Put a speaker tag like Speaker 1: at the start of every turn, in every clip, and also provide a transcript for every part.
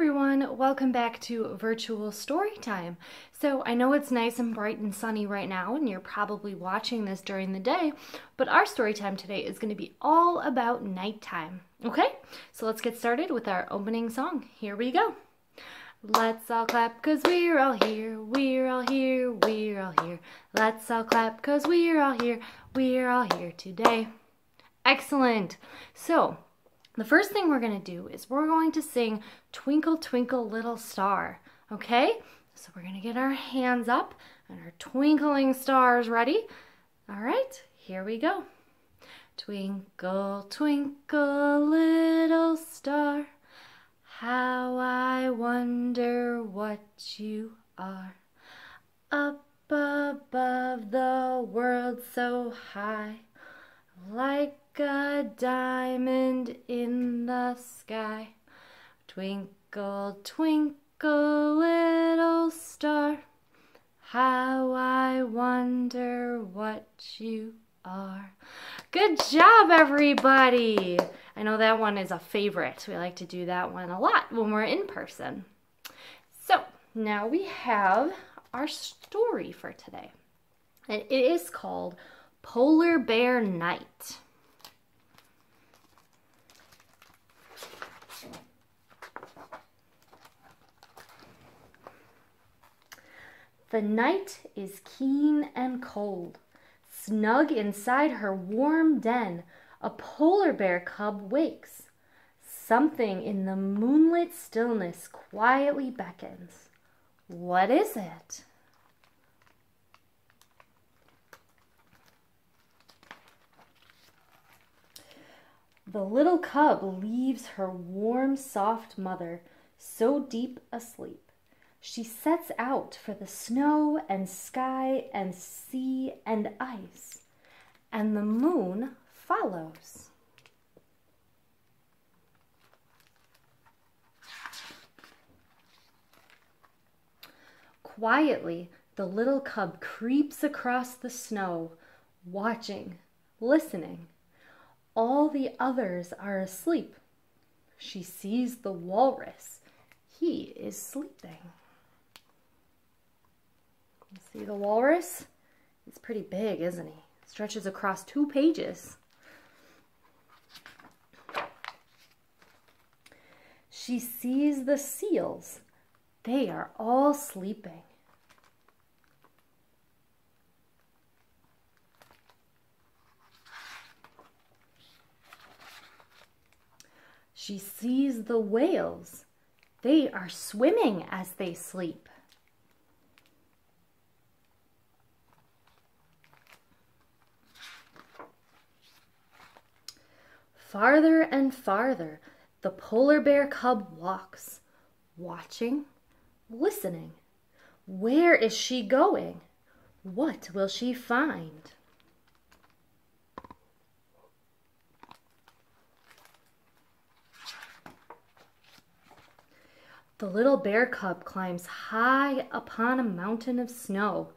Speaker 1: everyone, welcome back to virtual story time. So I know it's nice and bright and sunny right now and you're probably watching this during the day, but our story time today is going to be all about nighttime. Okay, so let's get started with our opening song. Here we go. Let's all clap 'cause we're all here, we're all here, we're all here. Let's all clap 'cause we're all here today. Excellent. So the first thing we're going to do is we're going to sing Twinkle, Twinkle, Little Star, okay? So we're going to get our hands up and our twinkling stars ready. All right, here we go. Twinkle, twinkle, little star, how I wonder what you are. Up above the world so high, like a diamond in the sky. Twinkle, twinkle, little star, how I wonder what you are. Good job, everybody. I know that one is a favorite. We like to do that one a lot when we're in person. So now we have our story for today. And it is called Polar Bear Night. The night is keen and cold. Snug inside her warm den, a polar bear cub wakes. Something in the moonlit stillness quietly beckons. What is it? The little cub leaves her warm, soft mother, so deep asleep. She sets out for the snow and sky and sea and ice, and the moon follows. Quietly, the little cub creeps across the snow, watching, listening. All the others are asleep. She sees the walrus. He is sleeping. See the walrus? He's pretty big, isn't he? Stretches across 2 pages. She sees the seals. They are all sleeping. She sees the whales. They are swimming as they sleep. Farther and farther, the polar bear cub walks, watching, listening. Where is she going? What will she find? The little bear cub climbs high upon a mountain of snow.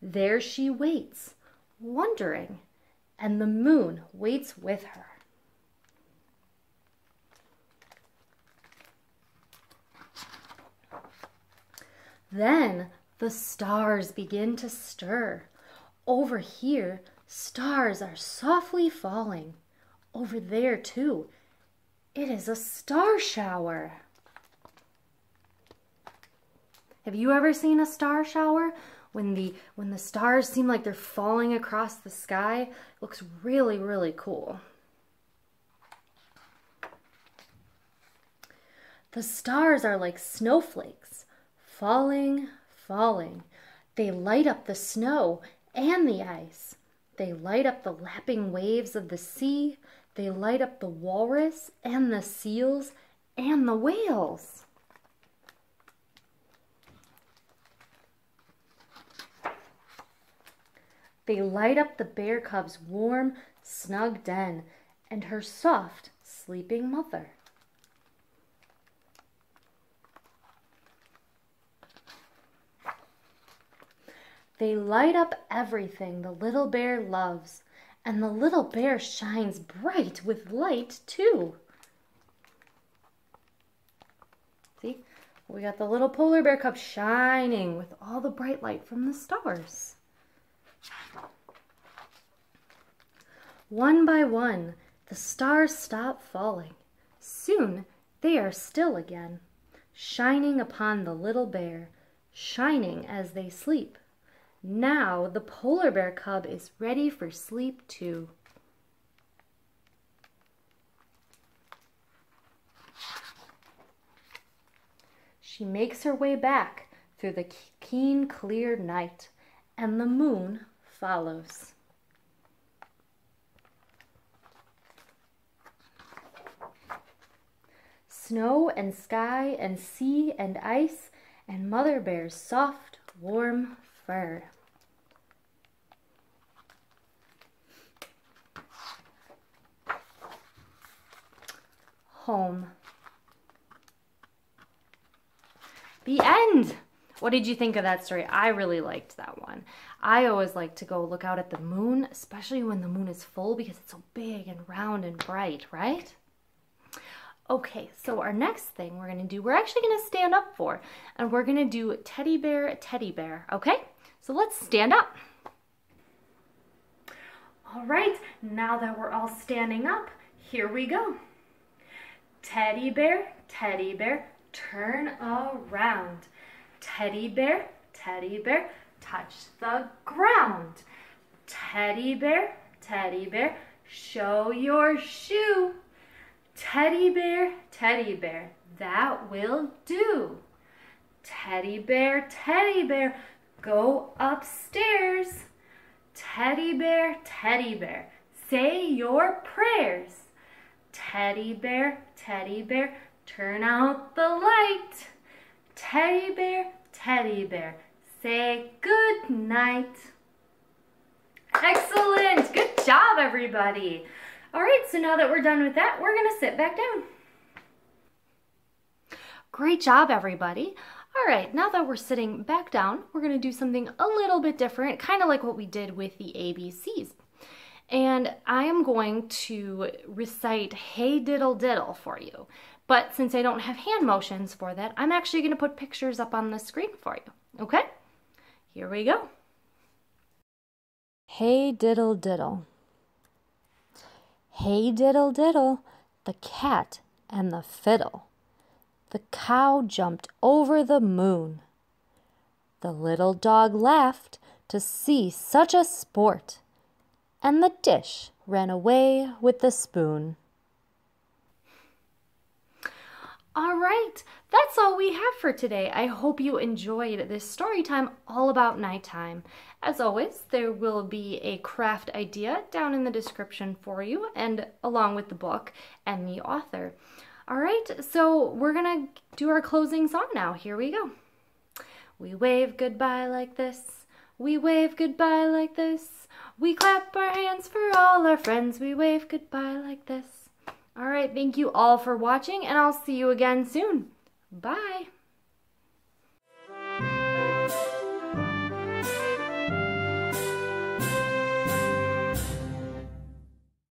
Speaker 1: There she waits, wondering, and the moon waits with her. Then the stars begin to stir. Over here, stars are softly falling. Over there, too, it is a star shower. Have you ever seen a star shower? When the stars seem like they're falling across the sky, it looks really, really cool. The stars are like snowflakes, falling, falling. They light up the snow and the ice. They light up the lapping waves of the sea. They light up the walrus and the seals and the whales. They light up the bear cub's warm, snug den and her soft, sleeping mother. They light up everything the little bear loves, and the little bear shines bright with light too. See, We got the little polar bear cub shining with all the bright light from the stars. One by one, the stars stop falling. Soon they are still again, shining upon the little bear, shining as they sleep. Now the polar bear cub is ready for sleep too. She makes her way back through the keen, clear night, and the moon follows. Snow and sky and sea and ice and Mother Bear's soft, warm fur. Home. The end! What did you think of that story? I really liked that one. I always like to go look out at the moon, especially when the moon is full because it's so big and round and bright, right? Okay, so our next thing we're going to do, we're actually going to stand up for, and we're going to do teddy bear, okay? So let's stand up. All right, now that we're all standing up, here we go. Teddy bear, turn around. Teddy bear, touch the ground. Teddy bear, show your shoe. Teddy bear, that will do. Teddy bear, go upstairs. Teddy bear, say your prayers. Teddy bear, turn out the light. Teddy bear, say good night. Excellent! Good job, everybody. All right, so now that we're done with that, we're gonna sit back down. Great job, everybody. All right, now that we're sitting back down, we're gonna do something a little bit different, kind of like what we did with the ABCs. And I am going to recite Hey Diddle Diddle for you. But since I don't have hand motions for that, I'm actually gonna put pictures up on the screen for you, okay? Here we go. Hey diddle diddle. Hey diddle diddle, the cat and the fiddle. The cow jumped over the moon. The little dog laughed to see such a sport, and the dish ran away with the spoon. All right, that's all we have for today. I hope you enjoyed this story time all about nighttime. As always, there will be a craft idea down in the description for you, and along with the book and the author. All right, so we're gonna do our closing song now. Here we go. We wave goodbye like this. We wave goodbye like this. We clap our hands for all our friends. We wave goodbye like this. All right, thank you all for watching, and I'll see you again soon. Bye.